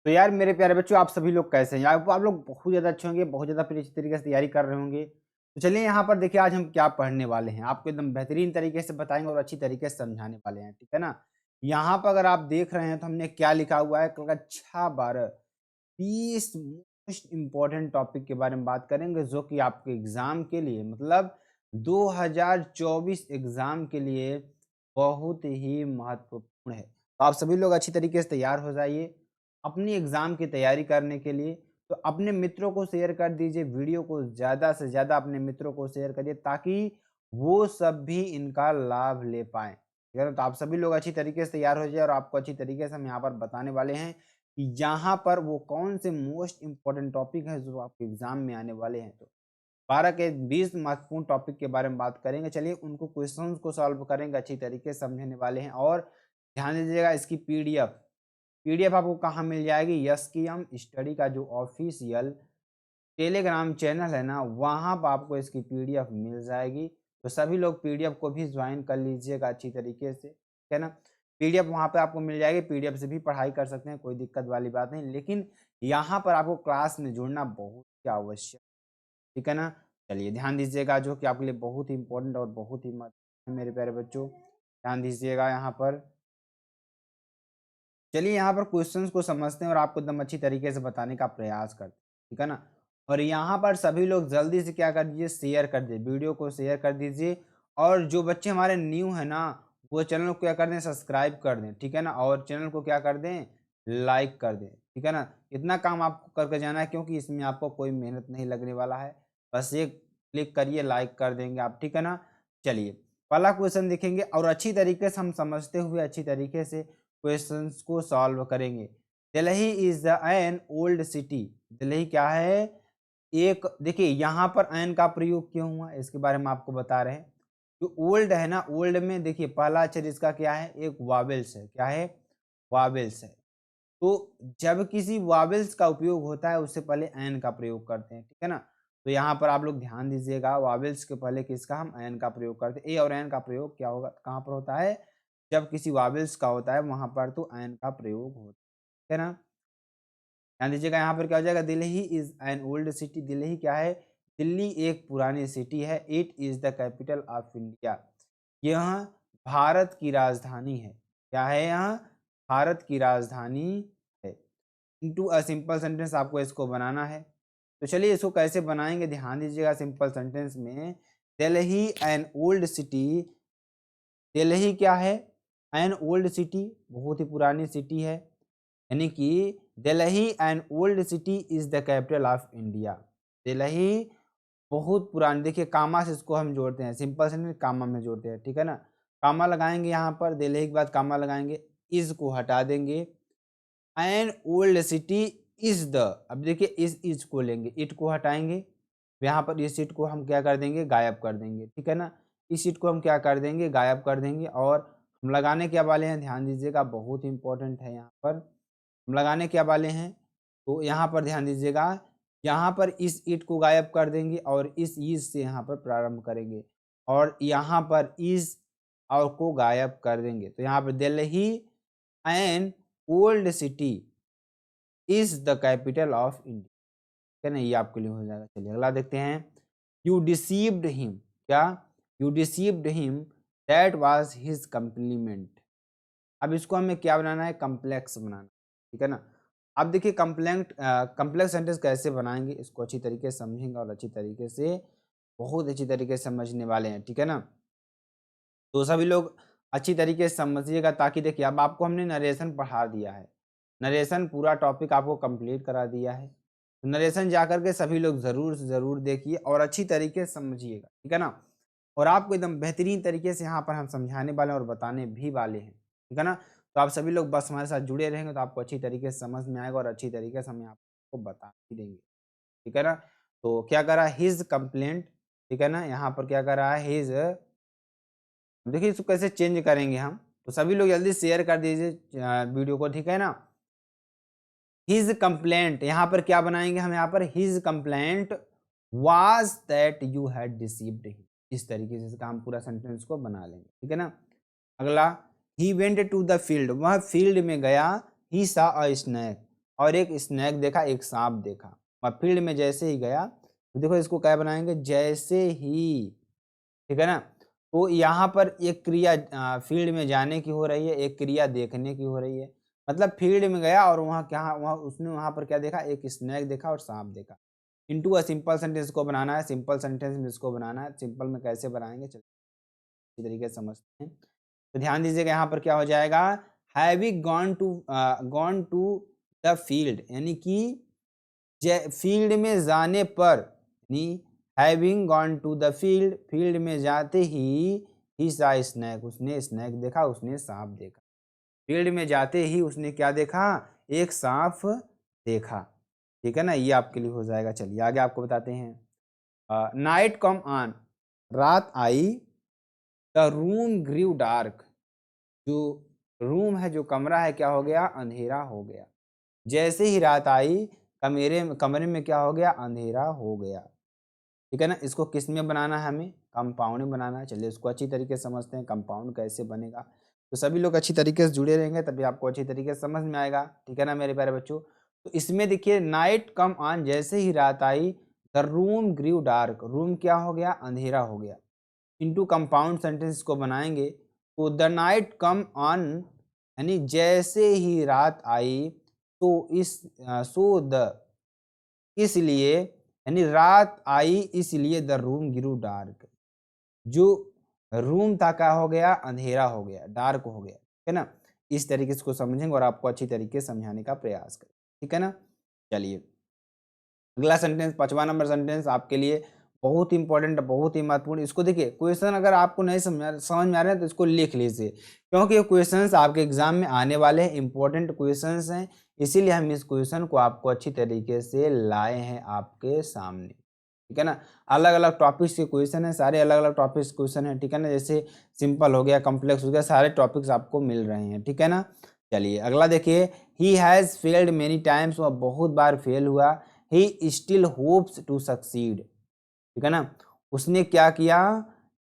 तो यार मेरे प्यारे बच्चों, आप सभी लोग कैसे हैं? आप लोग बहुत ज़्यादा अच्छे होंगे, बहुत ज़्यादा फिर अच्छी तरीके से तैयारी कर रहे होंगे। तो चलिए यहाँ पर देखिए आज हम क्या पढ़ने वाले हैं, आपको एकदम बेहतरीन तरीके से बताएँगे और अच्छी तरीके से समझाने वाले हैं, ठीक है ना? यहाँ पर अगर आप देख रहे हैं तो हमने क्या लिखा हुआ है, कक्षा 12 30 मोस्ट इम्पोर्टेंट टॉपिक के बारे में बात करेंगे जो कि आपके एग्ज़ाम के लिए मतलब 2024 एग्ज़ाम के लिए बहुत ही महत्वपूर्ण है। तो आप सभी लोग अच्छी तरीके से तैयार हो जाइए अपनी एग्ज़ाम की तैयारी करने के लिए। तो अपने मित्रों को शेयर कर दीजिए, वीडियो को ज़्यादा से ज़्यादा अपने मित्रों को शेयर करिए ताकि वो सब भी इनका लाभ ले पाएँ। ठीक है ना? तो आप सभी लोग अच्छी तरीके से तैयार हो जाइए और आपको अच्छी तरीके से हम यहाँ पर बताने वाले हैं कि यहाँ पर वो कौन से मोस्ट इम्पोर्टेंट टॉपिक हैं जो आपके एग्ज़ाम में आने वाले हैं। तो 12 के 20 महत्वपूर्ण टॉपिक के बारे में बात करेंगे। चलिए उनको क्वेश्चंस को सॉल्व करेंगे, अच्छी तरीके से समझने वाले हैं और ध्यान दीजिएगा इसकी पीडीएफ पीडीएफ आपको कहाँ मिल जाएगी? यस की हम स्टडी का जो ऑफिशियल टेलीग्राम चैनल है ना, वहाँ पे आपको इसकी पीडीएफ मिल जाएगी। तो सभी लोग पीडीएफ को भी ज्वाइन कर लीजिएगा अच्छी तरीके से, ठीक है ना? पीडीएफ वहाँ पे आपको मिल जाएगी, पीडीएफ से भी पढ़ाई कर सकते हैं, कोई दिक्कत वाली बात नहीं। लेकिन यहाँ पर आपको क्लास में जुड़ना बहुत ही आवश्यक, ठीक है ना? चलिए ध्यान दीजिएगा जो कि आपके लिए बहुत ही इम्पोर्टेंट और बहुत ही महत्वपूर्ण है मेरे प्यारे बच्चों। ध्यान दीजिएगा यहाँ पर। चलिए यहाँ पर क्वेश्चंस को समझते हैं और आपको एकदम अच्छी तरीके से बताने का प्रयास करते हैं, ठीक है ना? और यहाँ पर सभी लोग जल्दी से क्या कर दीजिए, शेयर कर दीजिए, वीडियो को शेयर कर दीजिए और जो बच्चे हमारे न्यू हैं ना, वो चैनल को क्या कर दें, सब्सक्राइब कर दें, ठीक है ना? और चैनल को क्या कर दें, लाइक कर दें, ठीक है ना? इतना काम आपको करके जाना है क्योंकि इसमें आपको कोई मेहनत नहीं लगने वाला है। बस एक क्लिक करिए, लाइक कर देंगे आप, ठीक है ना? चलिए, पहला क्वेश्चन देखेंगे और अच्छी तरीके से हम समझते हुए अच्छी तरीके से क्वेश्चंस को सॉल्व करेंगे। Delhi is the an old city. Delhi क्या है? एक देखिए यहाँ पर एन का प्रयोग क्यों हुआ इसके बारे में आपको बता रहे हैं। जो ओल्ड है ना, ओल्ड में देखिए पहला अक्षर इसका क्या है, एक वावेल्स है। क्या है? वावेल्स है। तो जब किसी वावेल्स का उपयोग होता है उससे पहले एन का प्रयोग करते हैं, ठीक है ना? तो यहाँ पर आप लोग ध्यान दीजिएगा, वावेल्स के पहले किसका, हम एन का प्रयोग करते हैं। ए और एन का प्रयोग क्या होगा, कहाँ पर होता है? जब किसी वावेल्स का होता है वहां पर तो एन का प्रयोग होता है ना? ध्यान दीजिएगा यहाँ पर क्या हो जाएगा, Delhi is an old city. Delhi क्या है? दिल्ली एक पुरानी सिटी है। It is the capital of India. यह भारत की राजधानी है। क्या है यहाँ? भारत की राजधानी है। इनटू अ सिंपल सेंटेंस आपको इसको बनाना है। तो चलिए इसको कैसे बनाएंगे, ध्यान दीजिएगा सिंपल सेंटेंस में। Delhi an old city. Delhi क्या है? एन ओल्ड सिटी, बहुत ही पुरानी सिटी है। यानी कि Delhi an old city is the capital of India. Delhi बहुत पुरानी, देखिए कामा से इसको हम जोड़ते हैं, सिंपल से कामा में जोड़ते हैं, ठीक है ना? कामा लगाएंगे यहाँ पर, दिल्ली के बाद कामा लगाएंगे, इज को हटा देंगे। An old city is the, अब देखिए इज को लेंगे, इट को हटाएंगे, यहाँ पर इस इट को हम क्या कर देंगे, गायब कर देंगे, ठीक है ना? इस इट को हम क्या कर देंगे, गायब कर देंगे। और हम लगाने क्या वाले हैं, ध्यान दीजिएगा बहुत इंपॉर्टेंट है यहाँ पर। हम लगाने क्या वाले हैं, तो यहाँ पर ध्यान दीजिएगा, यहाँ पर इस ईट को गायब कर देंगे और इस इज से यहाँ पर प्रारंभ करेंगे और यहाँ पर इज और को गायब कर देंगे। तो यहाँ पर Delhi an old city is the capital of India, है ना? ये आपके लिए हो जाएगा। चलिए अगला देखते हैं। You deceived him. क्या? You deceived him, that was his compliment. अब इसको हमें क्या बनाना है, कम्प्लेक्स बनाना, ठीक है ना? अब देखिए कम्प्लेक्स सेंटेंस कैसे बनाएंगे, इसको अच्छी तरीके से समझेंगे और अच्छी तरीके से, बहुत अच्छी तरीके से समझने वाले हैं, ठीक है ना? तो सभी लोग अच्छी तरीके से समझिएगा ताकि देखिए अब आपको हमने नरेशन पढ़ा दिया है, नरेशन पूरा टॉपिक आपको कंप्लीट करा दिया है। तो नरेशन जाकर के सभी लोग ज़रूर से ज़रूर देखिए और अच्छी तरीके से समझिएगा, ठीक है ना? और आपको एकदम बेहतरीन तरीके से यहाँ पर हम समझाने वाले हैं और बताने भी वाले हैं, ठीक है ना? तो आप सभी लोग बस हमारे साथ जुड़े रहेंगे तो आपको अच्छी तरीके से समझ में आएगा और अच्छी तरीके से हम आपको बता भी देंगे, ठीक है ना? तो क्या करा, हिज कंप्लेंट, ठीक है ना? यहाँ पर क्या करा है, हिज, देखिए इसको कैसे चेंज करेंगे हम, तो सभी लोग जल्दी शेयर कर दीजिए वीडियो को, ठीक है ना? हिज कंप्लेंट, यहाँ पर क्या बनाएंगे हम, यहाँ पर his complaint was that you had deceived him. इस तरीके से इसका हम पूरा सेंटेंस को बना लेंगे, ठीक है ना? अगला, he went to the field, वह फील्ड में गया। ही सा अ स्नैक, और एक स्नैक देखा, एक सांप देखा। मैं फील्ड में जैसे ही गया तो देखो इसको क्या बनाएंगे, जैसे ही, ठीक है ना। तो यहाँ पर एक क्रिया फील्ड में जाने की हो रही है, एक क्रिया देखने की हो रही है। मतलब फील्ड में गया और वहाँ क्या, वहाँ उसने वहाँ पर क्या देखा, एक स्नैक देखा और सांप देखा। इनटू अ सिंपल सेंटेंस को बनाना है, सिंपल सेंटेंस में इसको बनाना है। सिंपल में कैसे बनाएंगे, चलिए इसी तरीके से समझते हैं। तो ध्यान दीजिएगा यहाँ पर क्या हो जाएगा, having gone to the field, यानी कि फील्ड में जाने पर, यानी having gone to the field, field में जाते ही सा स्नैक, उसने स्नैक देखा, उसने सांप देखा। फील्ड में जाते ही उसने क्या देखा, एक सांप देखा। ठीक है ना, ये आपके लिए हो जाएगा। चलिए आगे आपको बताते हैं। नाइट कम ऑन, रात आई, द रूम ग्रीव डार्क, जो रूम है, जो कमरा है, क्या हो गया, अंधेरा हो गया। जैसे ही रात आई, कमरे में क्या हो गया, अंधेरा हो गया। ठीक है ना। इसको किस में बनाना है, हमें कंपाउंड में बनाना है। चलिए इसको अच्छी तरीके से समझते हैं, कंपाउंड कैसे बनेगा। तो सभी लोग अच्छी तरीके से जुड़े रहेंगे तभी आपको अच्छी तरीके से समझ में आएगा। ठीक है ना मेरे प्यारे बच्चों। तो इसमें देखिए, नाइट कम ऑन, जैसे ही रात आई, the room grew dark, room क्या हो गया, अंधेरा हो गया। इनटू कंपाउंड सेंटेंस को बनाएंगे तो द नाइट कम ऑन, यानी जैसे ही रात आई, तो सो द, इसलिए, यानी रात आई इसलिए द रूम ग्रू डार्क, जो रूम था क्या हो गया, अंधेरा हो गया, डार्क हो गया। ठीक है ना। इस तरीके से इसको समझेंगे और आपको अच्छी तरीके से समझाने का प्रयास करें। ठीक है ना। चलिए अगला सेंटेंस, 5वां नंबर सेंटेंस आपके लिए बहुत इंपॉर्टेंट, बहुत ही महत्वपूर्ण। इसको देखिए, क्वेश्चन अगर आपको नहीं समझ में आ रहे हैं तो इसको लिख लीजिए, क्योंकि ये क्वेश्चंस आपके एग्जाम में आने वाले हैं, इंपॉर्टेंट क्वेश्चंस हैं। इसीलिए हम इस क्वेश्चन को आपको अच्छी तरीके से लाए हैं आपके सामने। ठीक है ना। अलग अलग टॉपिक्स के क्वेश्चन है, सारे अलग अलग टॉपिक्स क्वेश्चन है। ठीक है ना। जैसे सिंपल हो गया, कॉम्प्लेक्स हो गया, सारे टॉपिक्स आपको मिल रहे हैं। ठीक है ना। चलिए अगला देखिए, he has failed many times, वह बहुत बार फेल हुआ। He still hopes to succeed, ठीक है ना। उसने क्या किया,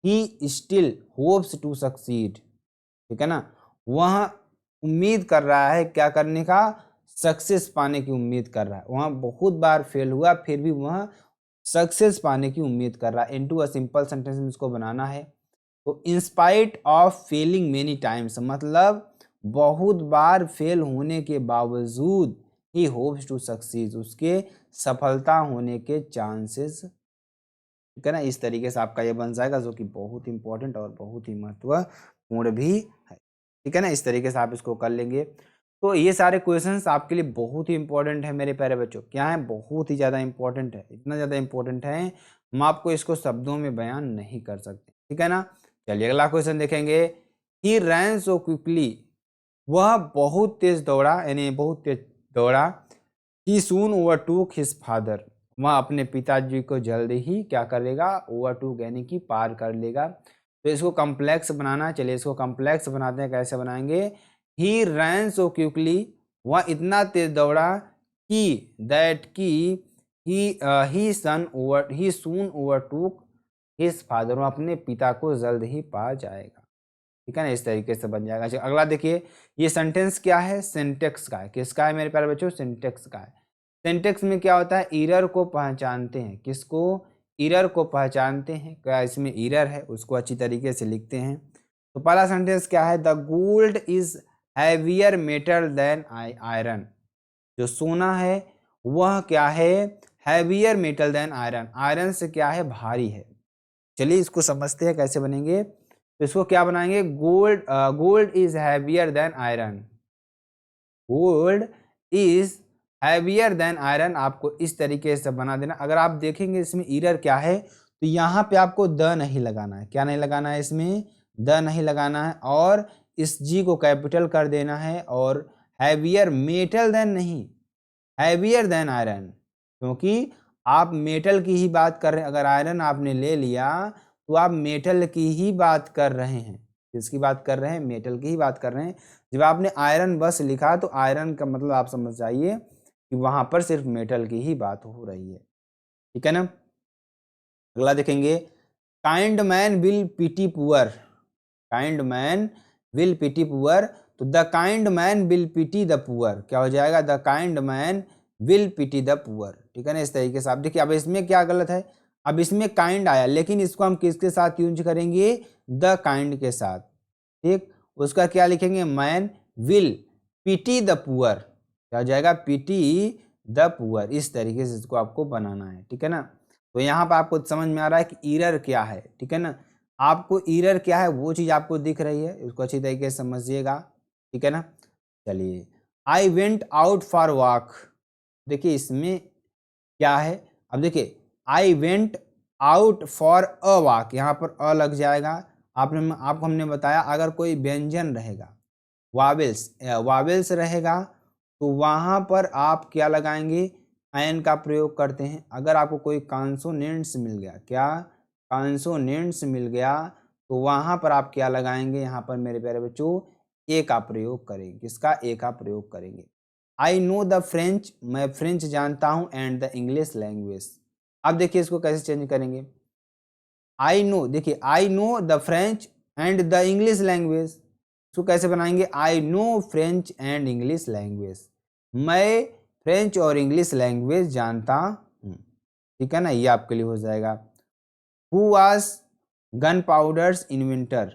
he still hopes to succeed, ठीक है ना। वह उम्मीद कर रहा है क्या करने का, सक्सेस पाने की उम्मीद कर रहा है। वह बहुत बार फेल हुआ, फिर भी वह सक्सेस पाने की उम्मीद कर रहा है। इनटू अ सिंपल सेंटेंस में इसको बनाना है। तो in spite of Fehling many times, मतलब बहुत बार फेल होने के बावजूद ही होप्स टू सक्सीड, उसके सफलता होने के चांसेस, ठीक है ना। इस तरीके से आपका ये बन जाएगा, जो कि बहुत इंपॉर्टेंट और बहुत ही महत्वपूर्ण भी है। ठीक है ना। इस तरीके से आप इसको कर लेंगे। तो ये सारे क्वेश्चंस आपके लिए बहुत ही इंपॉर्टेंट है मेरे प्यारे बच्चों। क्या है, बहुत ही ज़्यादा इंपॉर्टेंट है, इतना ज़्यादा इंपॉर्टेंट है हम आपको इसको शब्दों में बयान नहीं कर सकते। ठीक है ना। चलिए अगला क्वेश्चन देखेंगे। ही रैन सो क्विकली, वह बहुत तेज दौड़ा, यानी बहुत तेज दौड़ा। ही सून ओवरटूक हिज फादर, वह अपने पिताजी को जल्द ही क्या करेगा, ओवरटूक यानी कि पार कर लेगा। तो इसको कॉम्प्लेक्स बनाना, चलिए इसको कॉम्प्लेक्स बनाते हैं। कैसे बनाएंगे, ही रैन सो क्विकली, वह इतना तेज दौड़ा कि दैट की ही सून ओवरटूक हिज फादर, अपने पिता को जल्द ही पा जाएगा। ठीक है ना। इस तरीके से बन जाएगा। अच्छा अगला देखिए, ये सेंटेंस क्या है, सिंटेक्स का है। किसका है मेरे प्यारे बच्चों, सिंटेक्स का है। सिंटेक्स में क्या होता है, एरर को पहचानते हैं। किसको, एरर को पहचानते हैं, क्या इसमें एरर है, उसको अच्छी तरीके से लिखते हैं। तो पहला सेंटेंस क्या है, the gold is heavier metal than iron, जो सोना है वह क्या है, heavier metal than iron, iron से क्या है, भारी है। चलिए इसको समझते हैं कैसे बनेंगे। तो इसको क्या बनाएंगे, gold is heavier than iron, gold is heavier than iron, आपको इस तरीके से बना देना। अगर आप देखेंगे इसमें एरर क्या है, तो यहाँ पे आपको द नहीं लगाना है। क्या नहीं लगाना है, इसमें द नहीं लगाना है, और इस जी को कैपिटल कर देना है, और हैवियर मेटल देन नहीं, हैवियर देन आयरन, क्योंकि आप मेटल की ही बात कर रहे हैं। अगर आयरन आपने ले लिया तो आप मेटल की ही बात कर रहे हैं। किसकी बात कर रहे हैं, मेटल की ही बात कर रहे हैं। जब आपने आयरन बस लिखा तो आयरन का मतलब आप समझ जाइए कि वहां पर सिर्फ मेटल की ही बात हो रही है। ठीक है ना। अगला देखेंगे, kind man will pity poor, kind man will pity poor, तो the kind man will pity the poor, क्या हो जाएगा, the kind man will pity the poor, ठीक है ना। इस तरीके से आप देखिए, अब इसमें क्या गलत है, अब इसमें काइंड आया, लेकिन इसको हम किसके साथ यूज करेंगे, द काइंड के साथ, ठीक। उसका क्या लिखेंगे, man will pity the poor, क्या हो जाएगा, पिटी द पुअर। इस तरीके से इसको आपको बनाना है, ठीक है ना। तो यहाँ पर आपको समझ में आ रहा है कि ईरर क्या है, ठीक है ना। आपको ईरर क्या है वो चीज़ आपको दिख रही है, इसको अच्छी तरीके से समझिएगा, ठीक है ना। चलिए, I went out for walk, देखिए इसमें क्या है, अब देखिए I went out for a walk, यहाँ पर अ लग जाएगा। आपको हमने बताया अगर कोई व्यंजन रहेगा, वावेल्स रहेगा, तो वहाँ पर आप क्या लगाएंगे, एन का प्रयोग करते हैं। अगर आपको कोई कॉन्सोनेंट्स मिल गया, क्या कॉन्सोनेंट्स मिल गया, तो वहाँ पर आप क्या लगाएंगे, यहाँ पर मेरे प्यारे बच्चों ए का प्रयोग करेंगे, किसका, ए का प्रयोग करेंगे। आई नो द फ्रेंच, मैं फ्रेंच जानता हूँ, एंड द इंग्लिश लैंग्वेज। अब देखिए इसको कैसे चेंज करेंगे, आई नो, देखिए I know the French and the English language, इसको कैसे बनाएंगे, I know French and English language, मैं फ्रेंच और इंग्लिश लैंग्वेज जानता हूँ, ठीक है ना। ये आपके लिए हो जाएगा। Who was gun powders inventor,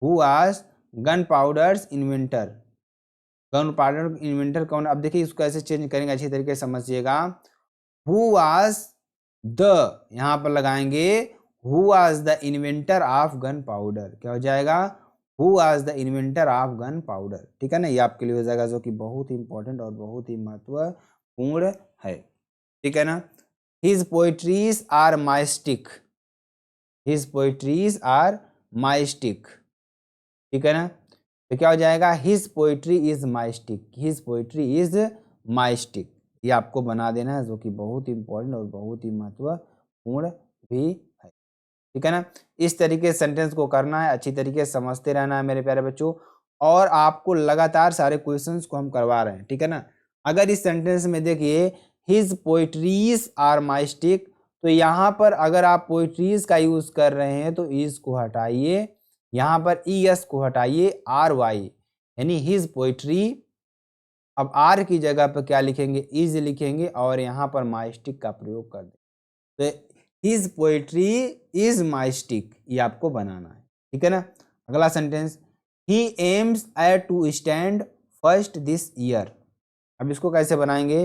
who was gun powders inventor, gun powder inventor कौन, अब देखिए इसको कैसे चेंज करेंगे, अच्छी तरीके से समझिएगा। हु वाज द, यहाँ पर लगाएंगे who was the inventor of gun powder, क्या हो जाएगा, who was the inventor of gun powder, ठीक है ना। ये आपके लिए हो जाएगा, जो कि बहुत ही इंपॉर्टेंट और बहुत ही महत्वपूर्ण है, ठीक है ना। His poetries are mystic, his poetries are mystic, ठीक है ना। तो क्या हो जाएगा, his poetry is mystic, his poetry is mystic, ये आपको बना देना है, जो कि बहुत ही इंपॉर्टेंट और बहुत ही महत्वपूर्ण भी है, ठीक है ना। इस तरीके से सेंटेंस को करना है, अच्छी तरीके से समझते रहना है मेरे प्यारे बच्चों, और आपको लगातार सारे क्वेश्चंस को हम करवा रहे हैं, ठीक है ना। अगर इस सेंटेंस में देखिए his poetries are mystic, तो यहाँ पर अगर आप पोइट्रीज का यूज कर रहे हैं तो इज को हटाइए, यहाँ पर ई एस को हटाइए, आर वाई, यानी हिज पोइट्री, अब आर की जगह पर क्या लिखेंगे, इज लिखेंगे, और यहाँ पर माई स्टिक का प्रयोग कर दें, तो his poetry is mystic, ये आपको बनाना है, ठीक है ना। अगला sentence, he aims at to stand first this year, अब इसको कैसे बनाएंगे,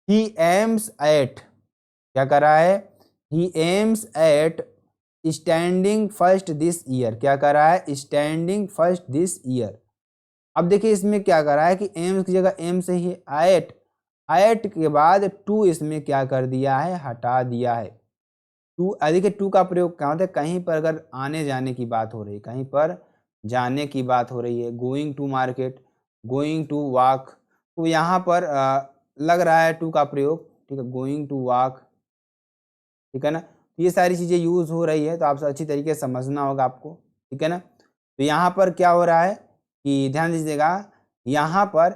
ही एम्स एट, क्या कर रहा है, he aims at standing first this year, क्या कर रहा है, स्टैंडिंग फर्स्ट दिस ईयर। अब देखिए इसमें क्या कर रहा है कि एम्स की जगह एम से ही एट, एट के बाद टू इसमें क्या कर दिया है, हटा दिया है। टू, देखिए टू का प्रयोग क्या होता है, कहीं पर अगर आने जाने की बात हो रही है, कहीं पर जाने की बात हो रही है, going to market, going to walk, तो यहाँ पर लग रहा है टू का प्रयोग, ठीक है, गोइंग टू वॉक, ठीक है ना। ये सारी चीज़ें यूज़ हो रही है, तो आपसे अच्छी तरीके से समझना होगा आपको, ठीक है ना। तो यहाँ पर क्या हो रहा है कि ध्यान दीजिएगा, यहाँ पर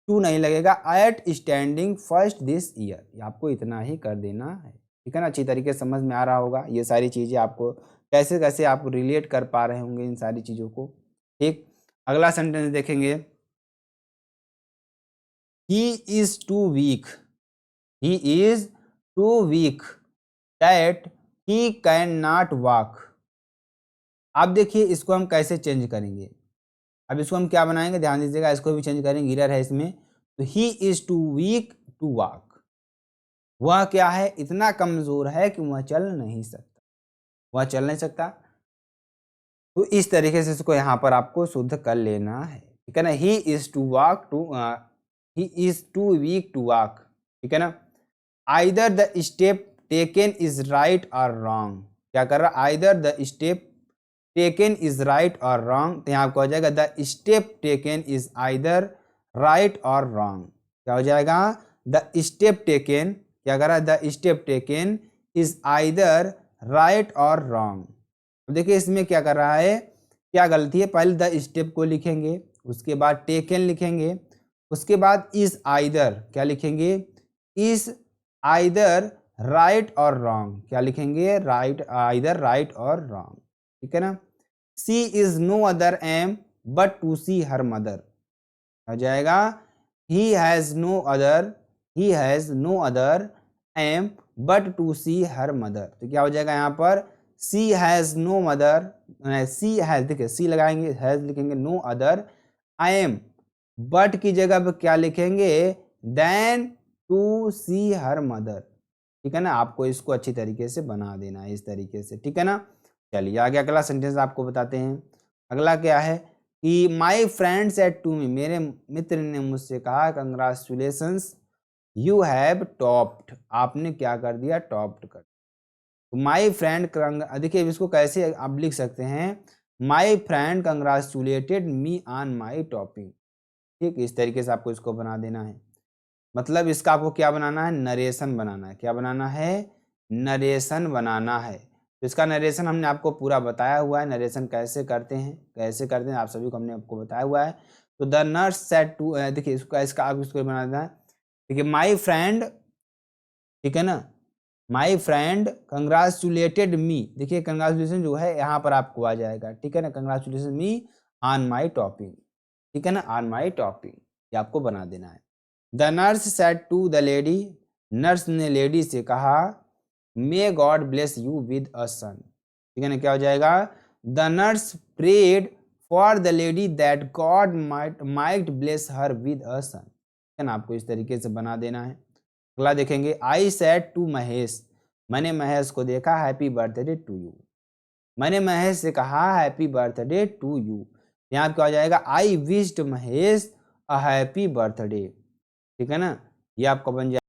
टू नहीं लगेगा, at standing first this year, आपको इतना ही कर देना है, ठीक है ना। अच्छी तरीके से समझ में आ रहा होगा, ये सारी चीज़ें आपको कैसे कैसे आप रिलेट कर पा रहे होंगे इन सारी चीज़ों को, ठीक। अगला सेंटेंस देखेंगे, he is too weak, he is too weak that he can not walk. अब देखिए इसको हम कैसे चेंज करेंगे, अब इसको हम क्या बनाएंगे, ध्यान दीजिएगा, इसको भी चेंज करेंगे, ईरर है इसमें, तो he is too weak to walk, वह क्या है, इतना कमजोर है कि वह चल नहीं सकता, वह चल नहीं सकता। तो इस तरीके से इसको यहाँ पर आपको शुद्ध कर लेना है, ठीक है ना। He is too walk to, he is too weak to walk, ठीक है ना। Either the step taken is right और रॉन्ग, क्या कर रहा है, either the step taken is right और रॉन्ग, तो यहाँ आपको हो जाएगा the step taken is either right और रॉन्ग, क्या हो जाएगा, द स्टेप टेकन, क्या कर रहा है, the step taken is either right और रॉन्ग। देखिए इसमें क्या कर रहा है, क्या गलती है, पहले द स्टेप को लिखेंगे, उसके बाद टेकन लिखेंगे, उसके बाद इज आइदर क्या लिखेंगे, इज आइदर राइट और रॉन्ग, क्या लिखेंगे, राइट, आइदर राइट और रॉन्ग, ठीक है ना। She is no other aim but to see her mother. हो जाएगा he has no other aim but to see her mother. तो क्या हो जाएगा यहाँ पर she has no mother, she has, देखिए सी लगाएंगे, हैज लिखेंगे, no other, aim, but की जगह पे क्या लिखेंगे then to see her mother. ठीक है ना, आपको इसको अच्छी तरीके से बना देना है इस तरीके से, ठीक है ना। चलिए आगे अगला सेंटेंस आपको बताते हैं। अगला क्या है कि my friend said to me, मेरे मित्र ने मुझसे कहा कंग्रेचुलेशंस यू हैव टॉप्ड, आपने क्या कर दिया, टॉप्ड कर। तो माई फ्रेंड, देखिए इसको कैसे आप लिख सकते हैं, my friend congratulated me on my topping. ठीक, इस तरीके से आपको इसको बना देना है। मतलब इसका आपको क्या बनाना है, नरेशन बनाना है। क्या बनाना है, नरेशन बनाना है। तो इसका नरेशन हमने आपको पूरा बताया हुआ है, नरेशन कैसे करते हैं आप सभी को हमने आपको बताया हुआ है। तो द नर्स सेड टू, देखिए इसका आप इसको बना देना है। देखिए माई फ्रेंड, ठीक है ना, माई फ्रेंड कंग्रेचुलेटेड मी, देखिए कंग्रेचुलेशन जो है यहाँ पर आपको आ जाएगा, ठीक है ना, congratulation me on my topping, ठीक है ना, ऑन माई टॉपिंग, ये आपको बना देना है। The nurse said to the lady, nurse ने लेडी से कहा may God bless you with a son, ठीक है ना, क्या हो जाएगा the nurse prayed for the lady that God might bless her with a son, ठीक है ना, आपको इस तरीके से बना देना है। अगला देखेंगे आई सेड टू महेश, मैंने महेश को देखा हैप्पी बर्थडे टू यू, मैंने महेश से कहा हैप्पी बर्थडे टू यू, यहाँ क्या हो जाएगा आई wished Mahesh a happy birthday, ठीक है ना, ये आपका बन जाएगा